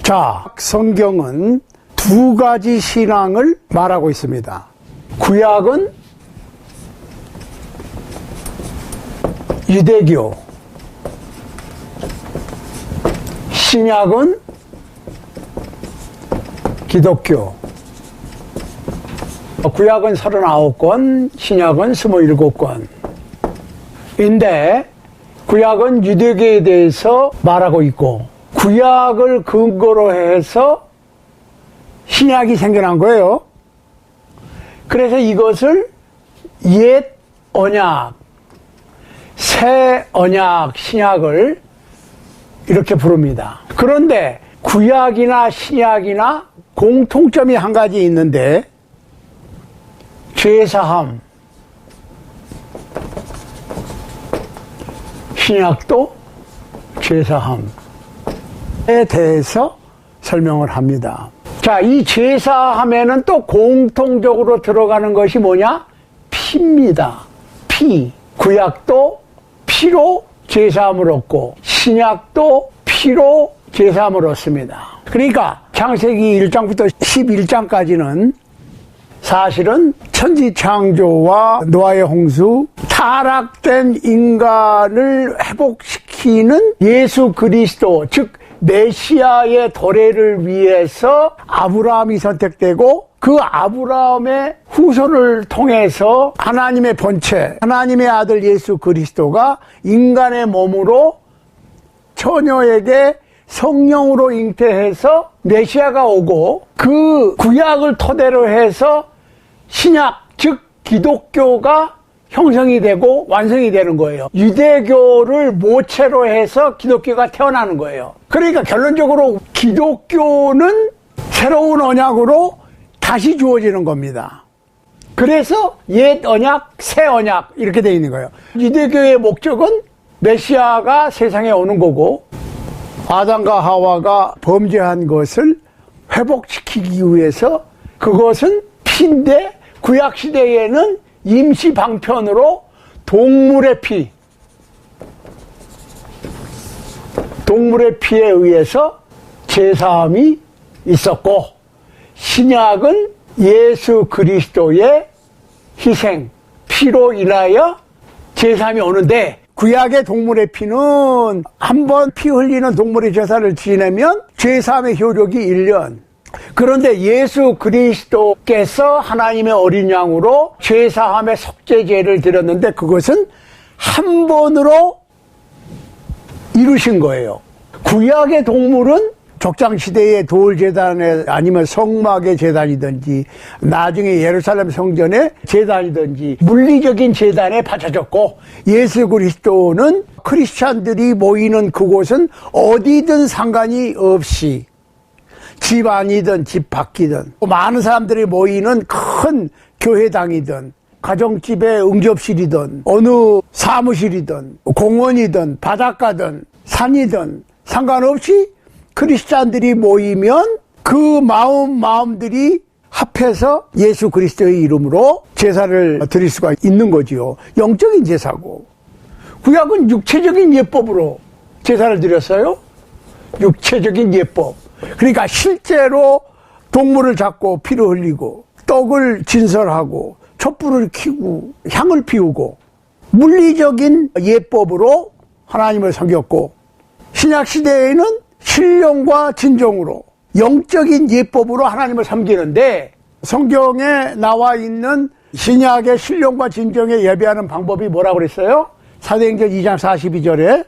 자, 성경은 두 가지 신앙을 말하고 있습니다. 구약은 유대교, 신약은 기독교. 구약은 39권, 신약은 27권인데 구약은 유대교에 대해서 말하고 있고 구약을 근거로 해서 신약이 생겨난 거예요. 그래서 이것을 옛 언약, 새 언약, 신약을 이렇게 부릅니다. 그런데 구약이나 신약이나 공통점이 한 가지 있는데 죄사함, 신약도 죄사함에 대해서 설명을 합니다. 자, 이 죄사함에는 또 공통적으로 들어가는 것이 뭐냐? 피입니다. 피. 구약도 피로 죄사함을 얻고 신약도 피로 죄사함을 얻습니다. 그러니까 창세기 1장부터 11장까지는 사실은 천지창조와 노아의 홍수, 타락된 인간을 회복시키는 예수 그리스도, 즉 메시아의 도래를 위해서 아브라함이 선택되고 그 아브라함의 후손을 통해서 하나님의 본체, 하나님의 아들 예수 그리스도가 인간의 몸으로 처녀에게 성령으로 잉태해서 메시아가 오고 그 구약을 토대로 해서 신약, 즉 기독교가 형성이 되고 완성이 되는 거예요. 유대교를 모체로 해서 기독교가 태어나는 거예요. 그러니까 결론적으로 기독교는 새로운 언약으로 다시 주어지는 겁니다. 그래서 옛 언약, 새 언약 이렇게 되어 있는 거예요. 유대교의 목적은 메시아가 세상에 오는 거고 아담과 하와가 범죄한 것을 회복시키기 위해서 그것은 피인데 구약시대에는 임시 방편으로 동물의 피에 의해서 제사함이 있었고 신약은 예수 그리스도의 희생, 피로 인하여 제사함이 오는데 구약의 동물의 피는 한 번 피 흘리는 동물의 제사를 지내면 제사함의 효력이 1년. 그런데 예수 그리스도께서 하나님의 어린 양으로 죄사함의 속죄제를 드렸는데 그것은 한 번으로 이루신 거예요. 구약의 동물은 족장시대의 돌제단에 아니면 성막의 제단이든지 나중에 예루살렘 성전의 제단이든지 물리적인 제단에 바쳐졌고 예수 그리스도는 크리스찬들이 모이는 그곳은 어디든 상관이 없이 집 안이든 집 밖이든 많은 사람들이 모이는 큰 교회당이든 가정집의 응접실이든 어느 사무실이든 공원이든 바닷가든 산이든 상관없이 크리스찬들이 모이면 그 마음들이 합해서 예수 그리스도의 이름으로 제사를 드릴 수가 있는 거지요. 영적인 제사고 구약은 육체적인 예법으로 제사를 드렸어요. 육체적인 예법. 그러니까 실제로 동물을 잡고 피를 흘리고 떡을 진설하고 촛불을 켜고 향을 피우고 물리적인 예법으로 하나님을 섬겼고 신약시대에는 신령과 진정으로 영적인 예법으로 하나님을 섬기는데 성경에 나와 있는 신약의 신령과 진정에 예배하는 방법이 뭐라고 그랬어요? 사도행전 2장 42절에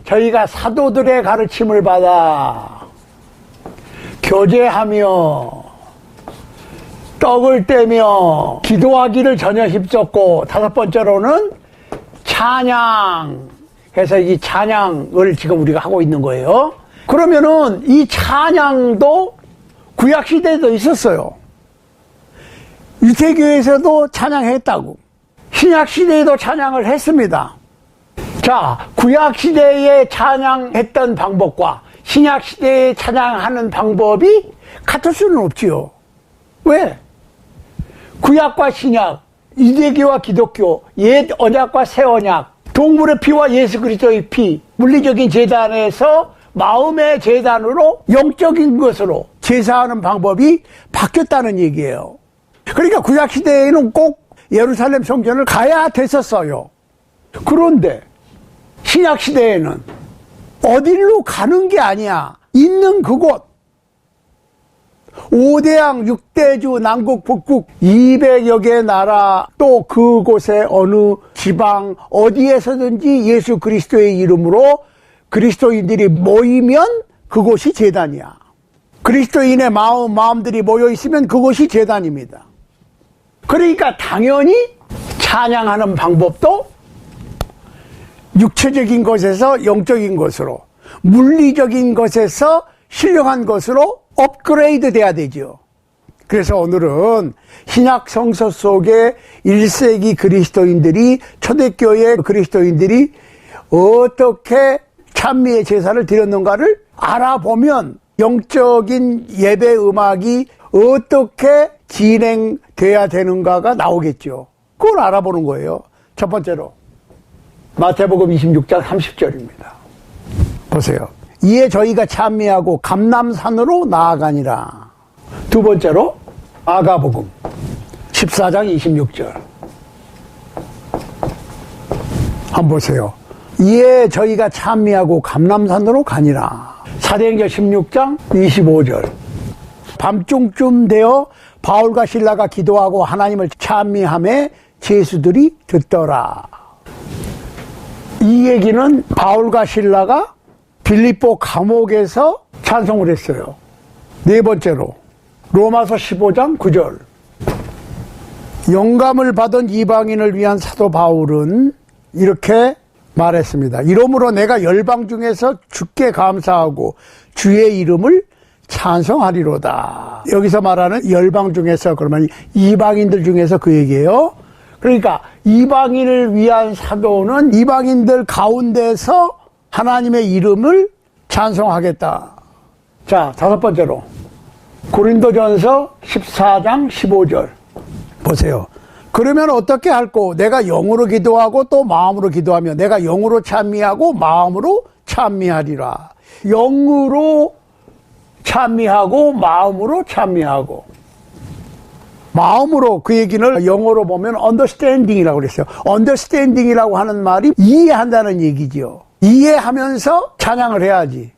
저희가 사도들의 가르침을 받아 교제하며 떡을 떼며 기도하기를 전혀 힘썼고 다섯 번째로는 찬양해서 이 찬양을 지금 우리가 하고 있는 거예요. 그러면은 이 찬양도 구약시대에도 있었어요. 유대교에서도 찬양했다고. 신약시대에도 찬양을 했습니다. 자, 구약시대에 찬양했던 방법과 신약시대에 찬양하는 방법이 같을 수는 없지요. 왜? 구약과 신약, 유대교와 기독교, 옛 언약과 새 언약, 동물의 피와 예수 그리스도의 피, 물리적인 제단에서 마음의 제단으로 영적인 것으로 제사하는 방법이 바뀌었다는 얘기예요. 그러니까 구약시대에는 꼭 예루살렘 성전을 가야 됐었어요. 그런데 신약시대에는 어디로 가는 게 아니야. 있는 그곳 5대양 6대주 남국 북극 200여 개의 나라 또 그곳에 어느 지방 어디에서든지 예수 그리스도의 이름으로 그리스도인들이 모이면 그곳이 제단이야. 그리스도인의 마음들이 모여 있으면 그곳이 제단입니다. 그러니까 당연히 찬양하는 방법도 육체적인 것에서 영적인 것으로, 물리적인 것에서 신령한 것으로 업그레이드 돼야 되죠. 그래서 오늘은 신약 성서 속에 1세기 그리스도인들이, 초대교회 그리스도인들이 어떻게 찬미의 제사를 드렸는가를 알아보면 영적인 예배 음악이 어떻게 진행돼야 되는가가 나오겠죠. 그걸 알아보는 거예요. 첫 번째로 마태복음 26장 30절입니다. 보세요. 이에 저희가 찬미하고 감람산으로 나아가니라. 두 번째로 마가복음 14장 26절. 한번 보세요. 이에 저희가 찬미하고 감람산으로 가니라. 사도행전 16장 25절. 밤중쯤 되어 바울과 실라가 기도하고 하나님을 찬미하며 제수들이 듣더라. 이 얘기는 바울과 실라가 빌립보 감옥에서 찬송을 했어요. 네 번째로 로마서 15장 9절. 영감을 받은 이방인을 위한 사도 바울은 이렇게 말했습니다. 이러므로 내가 열방 중에서 주께 감사하고 주의 이름을 찬송하리로다. 여기서 말하는 열방 중에서 그러면 이방인들 중에서 그 얘기예요. 그러니까 이방인을 위한 사도는 이방인들 가운데서 하나님의 이름을 찬송하겠다. 자, 다섯 번째로 고린도전서 14장 15절 보세요. 그러면 어떻게 할꼬? 내가 영으로 기도하고 또 마음으로 기도하며 내가 영으로 찬미하고 마음으로 찬미하리라. 영으로 찬미하고 마음으로 찬미하고. 마음으로, 그 얘기는 영어로 보면 understanding이라고 그랬어요. understanding이라고 하는 말이 이해한다는 얘기죠. 이해하면서 찬양을 해야지.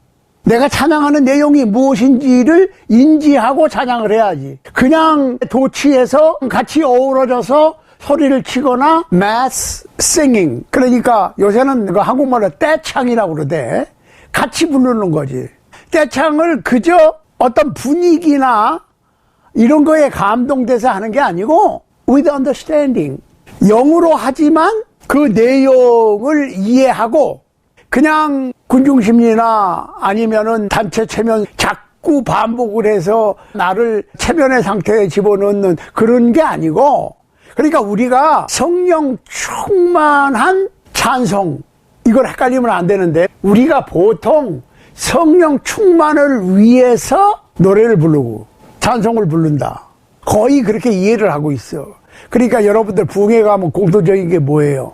내가 찬양하는 내용이 무엇인지를 인지하고 찬양을 해야지. 그냥 도취해서 같이 어우러져서 소리를 치거나 mass singing, 그러니까 요새는 그 한국말로 떼창이라고 그러대. 같이 부르는 거지. 떼창을 그저 어떤 분위기나 이런 거에 감동돼서 하는 게 아니고 with understanding, 영으로 하지만 그 내용을 이해하고, 그냥 군중심리나 아니면은 단체 체면 자꾸 반복을 해서 나를 체면의 상태에 집어넣는 그런 게 아니고, 그러니까 우리가 성령 충만한 찬송, 이걸 헷갈리면 안 되는데, 우리가 보통 성령 충만을 위해서 노래를 부르고 찬송을 부른다. 거의 그렇게 이해를 하고 있어. 그러니까 여러분들 부흥회 가면 공통적인 게 뭐예요?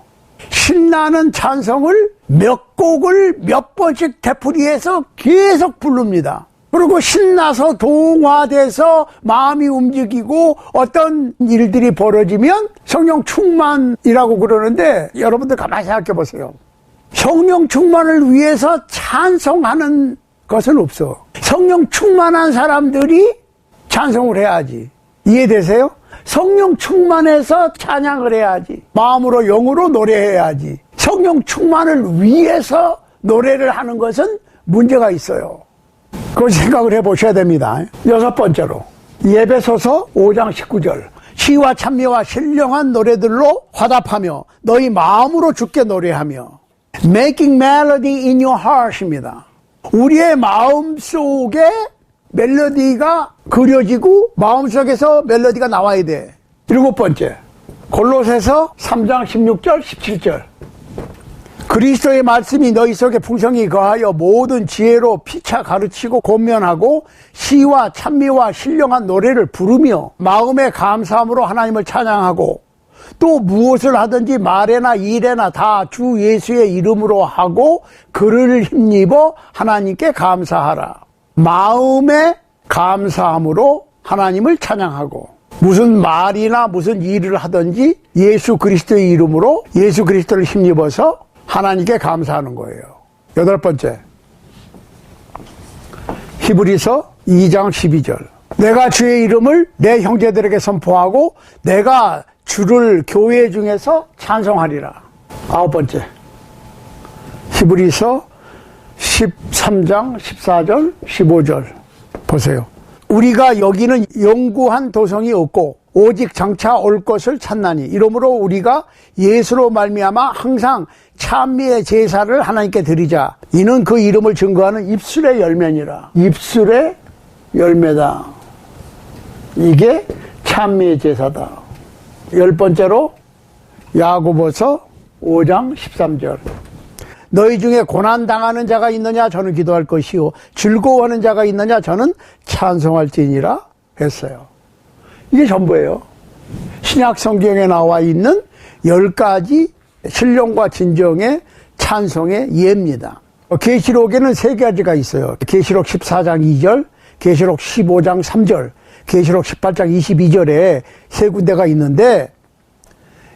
신나는 찬송을 몇 곡을 몇 번씩 되풀이해서 계속 부릅니다. 그리고 신나서 동화돼서 마음이 움직이고 어떤 일들이 벌어지면 성령 충만이라고 그러는데, 여러분들 가만히 생각해 보세요. 성령 충만을 위해서 찬송하는 것은 없어. 성령 충만한 사람들이 찬송을 해야지. 이해되세요? 성령 충만해서 찬양을 해야지. 마음으로 영으로 노래해야지. 성령 충만을 위해서 노래를 하는 것은 문제가 있어요. 그걸 생각을 해보셔야 됩니다. 여섯 번째로 예배소서 5장 19절. 시와 찬미와 신령한 노래들로 화답하며 너희 마음으로 주께 노래하며. Making melody in your heart입니다. 우리의 마음 속에 멜로디가 그려지고 마음속에서 멜로디가 나와야 돼. 일곱 번째, 골로새서 3장 16절 17절. 그리스도의 말씀이 너희 속에 풍성히 거하여 모든 지혜로 피차 가르치고 권면하고 시와 찬미와 신령한 노래를 부르며 마음의 감사함으로 하나님을 찬양하고 또 무엇을 하든지 말에나 일에나 다 주 예수의 이름으로 하고 그를 힘입어 하나님께 감사하라. 마음에 감사함으로 하나님을 찬양하고 무슨 말이나 무슨 일을 하든지 예수 그리스도의 이름으로 예수 그리스도를 힘입어서 하나님께 감사하는 거예요. 8번째, 히브리서 2장 12절. 내가 주의 이름을 내 형제들에게 선포하고 내가 주를 교회 중에서 찬송하리라. 9번째, 히브리서 13장 14절 15절 보세요. 우리가 여기는 영구한 도성이 없고 오직 장차 올 것을 찾나니 이러므로 우리가 예수로 말미암아 항상 찬미의 제사를 하나님께 드리자. 이는 그 이름을 증거하는 입술의 열매니라. 입술의 열매다. 이게 찬미의 제사다. 10번째로 야고보서 5장 13절. 너희 중에 고난당하는 자가 있느냐 저는 기도할 것이요 즐거워하는 자가 있느냐 저는 찬송할지니라 했어요. 이게 전부예요. 신약 성경에 나와 있는 10가지 신령과 진정의 찬송의 예입니다. 계시록에는 3가지가 있어요. 계시록 14장 2절, 계시록 15장 3절, 계시록 18장 22절에 3군데가 있는데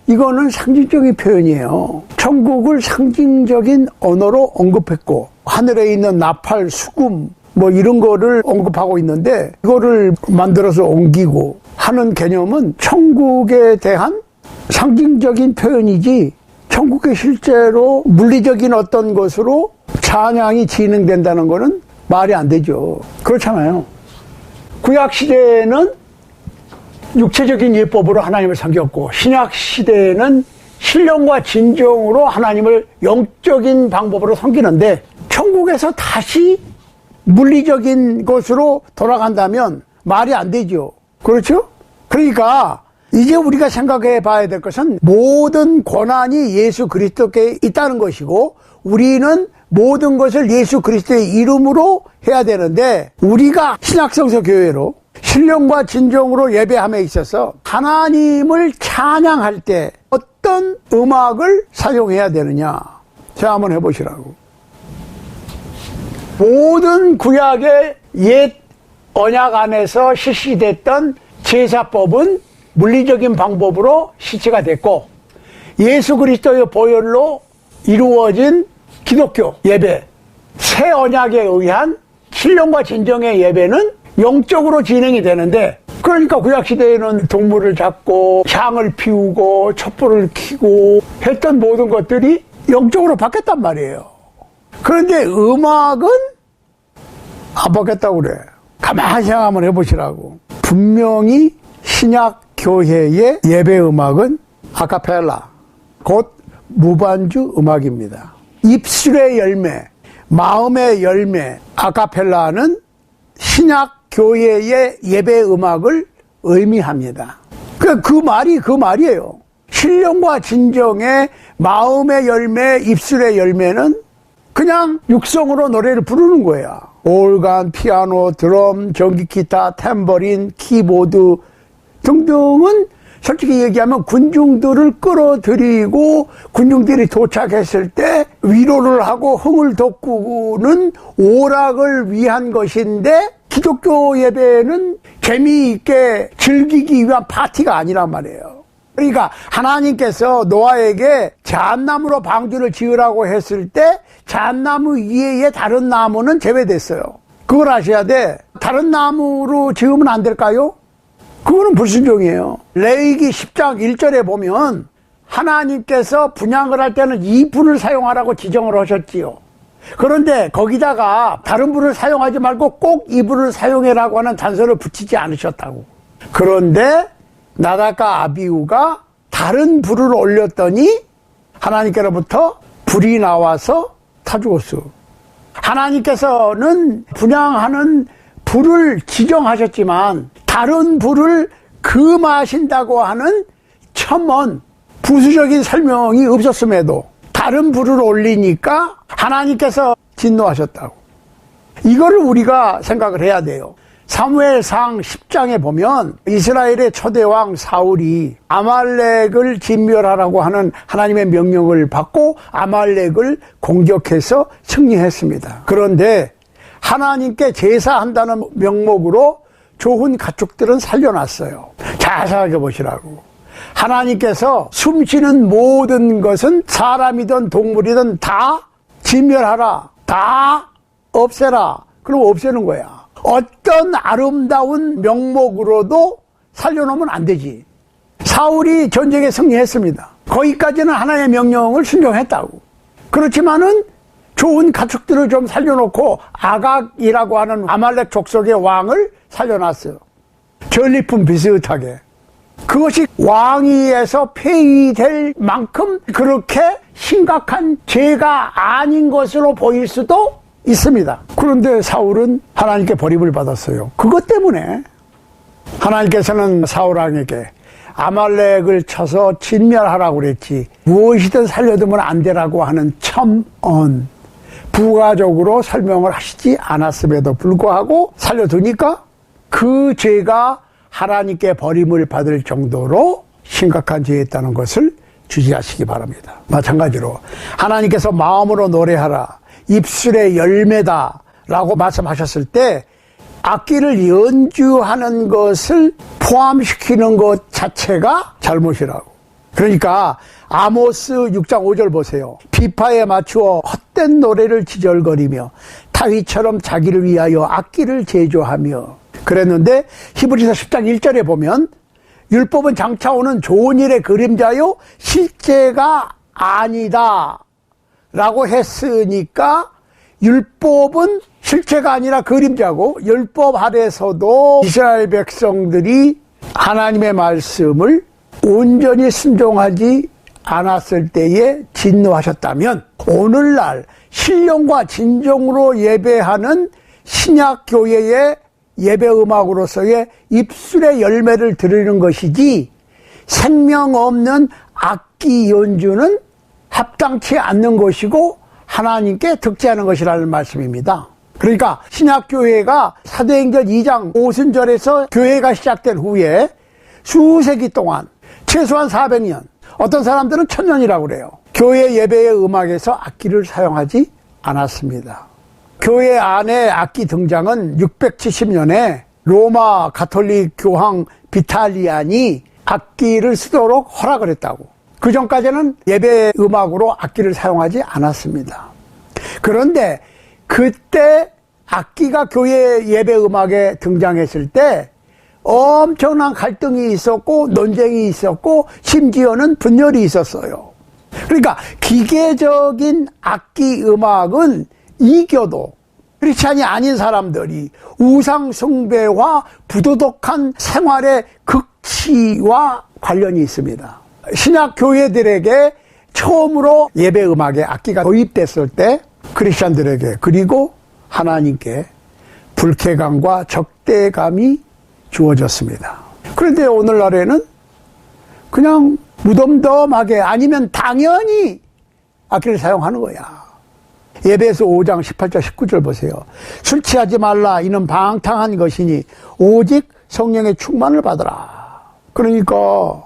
이거는 상징적인 표현이에요. 천국을 상징적인 언어로 언급했고 하늘에 있는 나팔, 수금 뭐 이런 거를 언급하고 있는데 이거를 만들어서 옮기고 하는 개념은 천국에 대한 상징적인 표현이지 천국에 실제로 물리적인 어떤 것으로 찬양이 진행된다는 거는 말이 안 되죠. 그렇잖아요. 구약시대에는 육체적인 예법으로 하나님을 섬겼고 신약 시대에는 신령과 진정으로 하나님을 영적인 방법으로 섬기는데 천국에서 다시 물리적인 것으로 돌아간다면 말이 안 되죠. 그렇죠? 그러니까 이제 우리가 생각해 봐야 될 것은 모든 권한이 예수 그리스도께 있다는 것이고 우리는 모든 것을 예수 그리스도의 이름으로 해야 되는데 우리가 신약성서 교회로 신령과 진정으로 예배함에 있어서 하나님을 찬양할 때 어떤 음악을 사용해야 되느냐. 자, 한번 해보시라고. 모든 구약의 옛 언약 안에서 실시됐던 제사법은 물리적인 방법으로 실시가 됐고 예수 그리스도의 보혈로 이루어진 기독교 예배, 새 언약에 의한 신령과 진정의 예배는 영적으로 진행이 되는데 그러니까 구약시대에는 동물을 잡고 향을 피우고 촛불을 켜고 했던 모든 것들이 영적으로 바뀌었단 말이에요. 그런데 음악은 안 바뀌었다고 그래. 가만히 생각 한번 해보시라고. 분명히 신약 교회의 예배 음악은 아카펠라, 곧 무반주 음악입니다. 입술의 열매, 마음의 열매, 아카펠라는 신약 교회의 예배 음악을 의미합니다. 그 말이에요. 신령과 진정의 마음의 열매, 입술의 열매는 그냥 육성으로 노래를 부르는 거야. 올간, 피아노, 드럼, 전기기타, 탬버린, 키보드 등등은 솔직히 얘기하면 군중들을 끌어들이고 군중들이 도착했을 때 위로를 하고 흥을 돋구는 오락을 위한 것인데 기독교 예배는 재미있게 즐기기 위한 파티가 아니란 말이에요. 그러니까 하나님께서 노아에게 잣나무로 방주를 지으라고 했을 때 잣나무 이외에 다른 나무는 제외됐어요. 그걸 아셔야 돼. 다른 나무로 지으면 안 될까요? 그거는 불순종이에요. 레위기 10장 1절에 보면 하나님께서 분향을 할 때는 이 불을 사용하라고 지정을 하셨지요. 그런데 거기다가 다른 불을 사용하지 말고 꼭 이 불을 사용해라고 하는 단서를 붙이지 않으셨다고. 그런데 나답과 아비후가 다른 불을 올렸더니 하나님께로부터 불이 나와서 타 죽었어. 하나님께서는 분향하는 불을 지정하셨지만 다른 불을 금하신다고 하는 첨언, 부수적인 설명이 없었음에도 다른 불을 올리니까 하나님께서 진노하셨다고. 이거를 우리가 생각을 해야 돼요. 사무엘상 10장에 보면 이스라엘의 초대왕 사울이 아말렉을 진멸하라고 하는 하나님의 명령을 받고 아말렉을 공격해서 승리했습니다. 그런데 하나님께 제사한다는 명목으로 좋은 가축들은 살려놨어요. 자세하게 보시라고. 하나님께서 숨쉬는 모든 것은 사람이든 동물이든 다 진멸하라, 다 없애라. 그럼 없애는 거야. 어떤 아름다운 명목으로도 살려놓으면 안 되지. 사울이 전쟁에 승리했습니다. 거기까지는 하나님의 명령을 순종했다고. 그렇지만은 좋은 가축들을 좀 살려놓고 아각이라고 하는 아말렉 족속의 왕을 살려놨어요. 전리품 비슷하게. 그것이 왕위에서 폐위될 만큼 그렇게 심각한 죄가 아닌 것으로 보일 수도 있습니다. 그런데 사울은 하나님께 버림을 받았어요. 그것 때문에 하나님께서는 사울 왕에게 아말렉을 쳐서 진멸하라고 그랬지 무엇이든 살려두면 안 되라고 하는 첨언, 부가적으로 설명을 하시지 않았음에도 불구하고 살려두니까 그 죄가 하나님께 버림을 받을 정도로 심각한 죄였다는 것을 주시하시기 바랍니다. 마찬가지로 하나님께서 마음으로 노래하라, 입술의 열매다 라고 말씀하셨을 때 악기를 연주하는 것을 포함시키는 것 자체가 잘못이라고. 그러니까 아모스 6장 5절 보세요. 비파에 맞추어 헛된 노래를 지절거리며 다윗처럼 자기를 위하여 악기를 제조하며 그랬는데 히브리서 10장 1절에 보면 율법은 장차 오는 좋은 일의 그림자요 실제가 아니다 라고 했으니까 율법은 실체가 아니라 그림자고 율법 아래서도 이스라엘 백성들이 하나님의 말씀을 온전히 순종하지 않았을 때에 진노하셨다면 오늘날 신령과 진정으로 예배하는 신약교회의 예배 음악으로서의 입술의 열매를 드리는 것이지 생명 없는 악기 연주는 합당치 않는 것이고 하나님께 득제하는 것이라는 말씀입니다. 그러니까 신약교회가 사도행전 2장 오순절에서 교회가 시작된 후에 수세기 동안 최소한 400년, 어떤 사람들은 1000년이라고 그래요. 교회 예배의 음악에서 악기를 사용하지 않았습니다. 교회 안에 악기 등장은 670년에 로마 가톨릭 교황 비탈리안이 악기를 쓰도록 허락을 했다고. 그 전까지는 예배 음악으로 악기를 사용하지 않았습니다. 그런데 그때 악기가 교회 예배 음악에 등장했을 때 엄청난 갈등이 있었고 논쟁이 있었고 심지어는 분열이 있었어요. 그러니까 기계적인 악기 음악은 이겨도 크리스찬이 아닌 사람들이 우상 숭배와 부도덕한 생활의 극치와 관련이 있습니다. 신약 교회들에게 처음으로 예배 음악에 악기가 도입됐을 때 크리스찬들에게 그리고 하나님께 불쾌감과 적대감이 주어졌습니다. 그런데 오늘날에는 그냥 무덤덤하게 아니면 당연히 악기를 사용하는 거야. 예배에서 5장 18절 19절 보세요. 술 취하지 말라 이는 방탕한 것이니 오직 성령의 충만을 받으라. 그러니까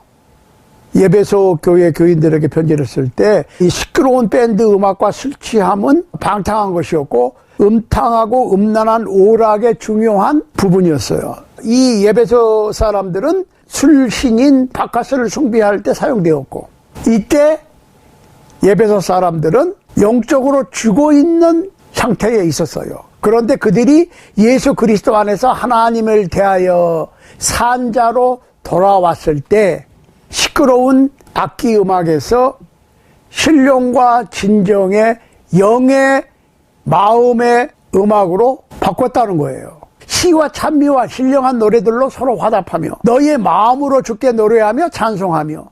예배소 교회 교인들에게 편지를 쓸 때 이 시끄러운 밴드 음악과 술 취함은 방탕한 것이었고 음탕하고 음란한 오락의 중요한 부분이었어요. 이 예배소 사람들은 술신인 바카스를 숭배할 때 사용되었고 이때 예배소 사람들은 영적으로 죽어있는 상태에 있었어요. 그런데 그들이 예수 그리스도 안에서 하나님을 대하여 산 자로 돌아왔을 때 시끄러운 악기 음악에서 신령과 진정의 영의 마음의 음악으로 바꿨다는 거예요. 시와 찬미와 신령한 노래들로 서로 화답하며 너희의 마음으로 주께 노래하며 찬송하며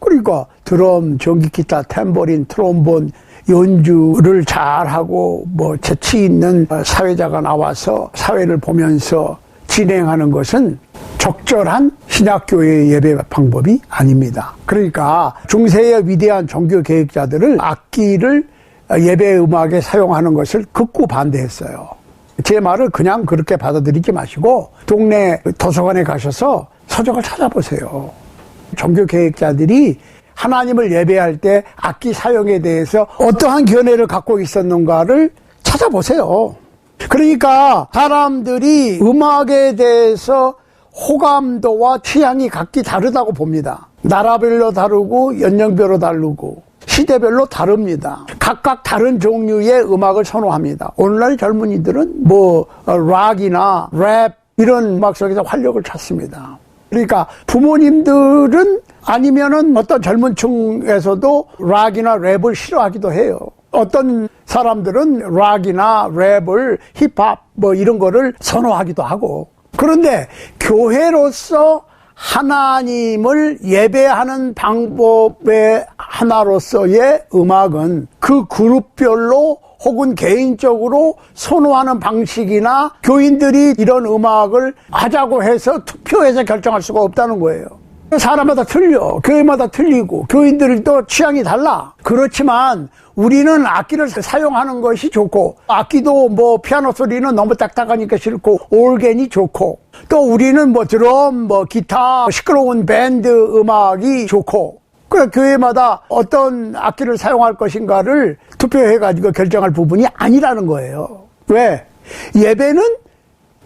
그러니까 드럼, 전기기타, 탬버린, 트롬본 연주를 잘하고 뭐 재치 있는 사회자가 나와서 사회를 보면서 진행하는 것은 적절한 신약교회의 예배 방법이 아닙니다. 그러니까 중세의 위대한 종교 계획자들을 악기를 예배 음악에 사용하는 것을 극구 반대했어요. 제 말을 그냥 그렇게 받아들이지 마시고 동네 도서관에 가셔서 서적을 찾아보세요. 종교 계획자들이 하나님을 예배할 때 악기 사용에 대해서 어떠한 견해를 갖고 있었는가를 찾아보세요. 그러니까 사람들이 음악에 대해서 호감도와 취향이 각기 다르다고 봅니다. 나라별로 다르고 연령별로 다르고 시대별로 다릅니다. 각각 다른 종류의 음악을 선호합니다. 오늘날 젊은이들은 락이나 랩 이런 음악 속에서 활력을 찾습니다. 그러니까 부모님들은 아니면은 어떤 젊은 층에서도 락이나 랩을 싫어하기도 해요. 어떤 사람들은 락이나 랩을 힙합 이런 거를 선호하기도 하고. 그런데 교회로서 하나님을 예배하는 방법의 하나로서의 음악은 그 그룹별로 혹은 개인적으로 선호하는 방식이나 교인들이 이런 음악을 하자고 해서 투표해서 결정할 수가 없다는 거예요. 사람마다 틀려. 교회마다 틀리고 교인들도 취향이 달라. 그렇지만 우리는 악기를 사용하는 것이 좋고, 악기도 피아노 소리는 너무 딱딱하니까 싫고, 올겐이 좋고, 또 우리는 드럼, 기타, 시끄러운 밴드 음악이 좋고, 그 교회마다 어떤 악기를 사용할 것인가를 투표해가지고 결정할 부분이 아니라는 거예요. 왜? 예배는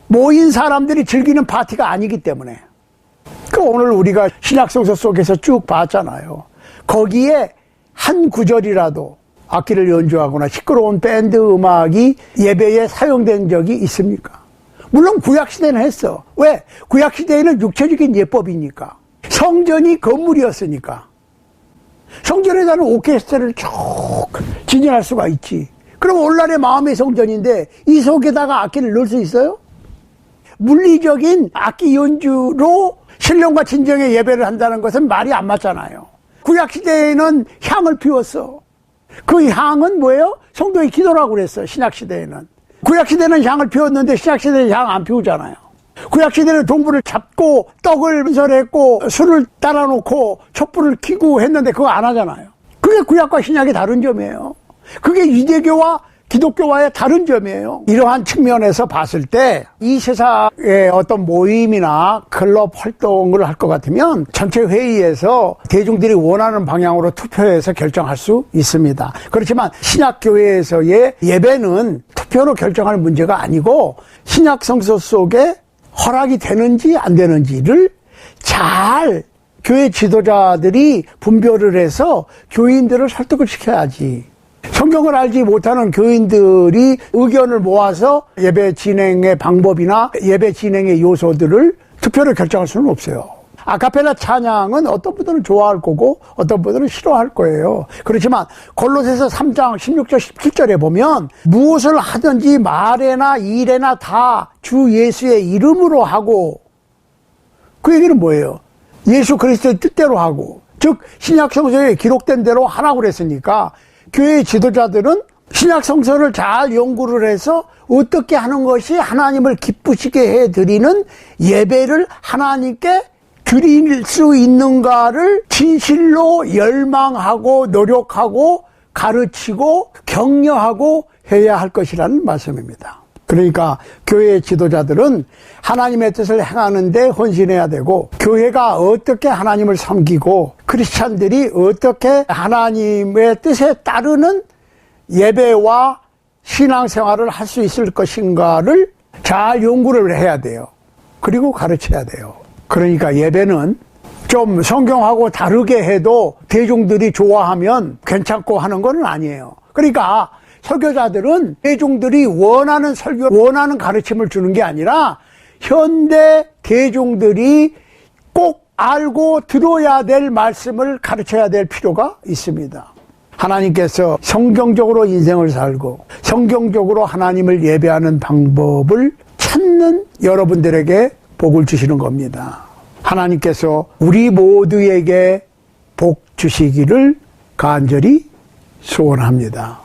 모인 사람들이 즐기는 파티가 아니기 때문에. 오늘 우리가 신약성서 속에서 쭉 봤잖아요. 거기에 한 구절이라도 악기를 연주하거나 시끄러운 밴드 음악이 예배에 사용된 적이 있습니까? 물론 구약시대는 했어. 왜? 구약시대에는 육체적인 예법이니까. 성전이 건물이었으니까. 성전에다는 오케스트라를 쭉 진열할 수가 있지. 그럼 오늘날의 마음의 성전인데 이 속에다가 악기를 넣을 수 있어요? 물리적인 악기 연주로 신령과 진정의 예배를 한다는 것은 말이 안 맞잖아요. 구약시대에는 향을 피웠어. 그 향은 뭐예요? 성도의 기도라고 그랬어요. 신약시대에는. 구약시대는 향을 피웠는데 신약시대는 향 안 피우잖아요. 구약시대는 동물을 잡고 떡을 분설했고 술을 따라놓고 촛불을 켜고 했는데 그거 안 하잖아요. 그게 구약과 신약의 다른 점이에요. 그게 유대교와 기독교와의 다른 점이에요. 이러한 측면에서 봤을 때 이 세상의 어떤 모임이나 클럽 활동을 할 것 같으면 전체 회의에서 대중들이 원하는 방향으로 투표해서 결정할 수 있습니다. 그렇지만 신약교회에서의 예배는 투표로 결정할 문제가 아니고 신약 성서 속에 허락이 되는지 안 되는지를 잘 교회 지도자들이 분별을 해서 교인들을 설득을 시켜야지. 성경을 알지 못하는 교인들이 의견을 모아서 예배 진행의 방법이나 예배 진행의 요소들을 투표로 결정할 수는 없어요. 아카펠라 찬양은 어떤 분들은 좋아할 거고 어떤 분들은 싫어할 거예요. 그렇지만 골로새서 3장 16절 17절에 보면 무엇을 하든지 말에나 일에나 다 주 예수의 이름으로 하고, 그 얘기는 뭐예요? 예수 그리스도의 뜻대로 하고, 즉 신약 성서에 기록된 대로 하라고 그랬으니까 교회 지도자들은 신약 성서를 잘 연구를 해서 어떻게 하는 것이 하나님을 기쁘시게 해드리는 예배를 하나님께 드릴 수 있는가를 진실로 열망하고 노력하고 가르치고 격려하고 해야 할 것이라는 말씀입니다. 그러니까 교회 지도자들은 하나님의 뜻을 행하는 데 헌신해야 되고, 교회가 어떻게 하나님을 섬기고 크리스찬들이 어떻게 하나님의 뜻에 따르는 예배와 신앙생활을 할 수 있을 것인가를 잘 연구를 해야 돼요. 그리고 가르쳐야 돼요. 그러니까 예배는 좀 성경하고 다르게 해도 대중들이 좋아하면 괜찮고 하는 건 아니에요. 그러니까 설교자들은 대중들이 원하는 설교, 원하는 가르침을 주는 게 아니라 현대 대중들이 꼭 알고 들어야 될 말씀을 가르쳐야 될 필요가 있습니다. 하나님께서 성경적으로 인생을 살고 성경적으로 하나님을 예배하는 방법을 찾는 여러분들에게 복을 주시는 겁니다. 하나님께서 우리 모두에게 복 주시기를 간절히 소원합니다.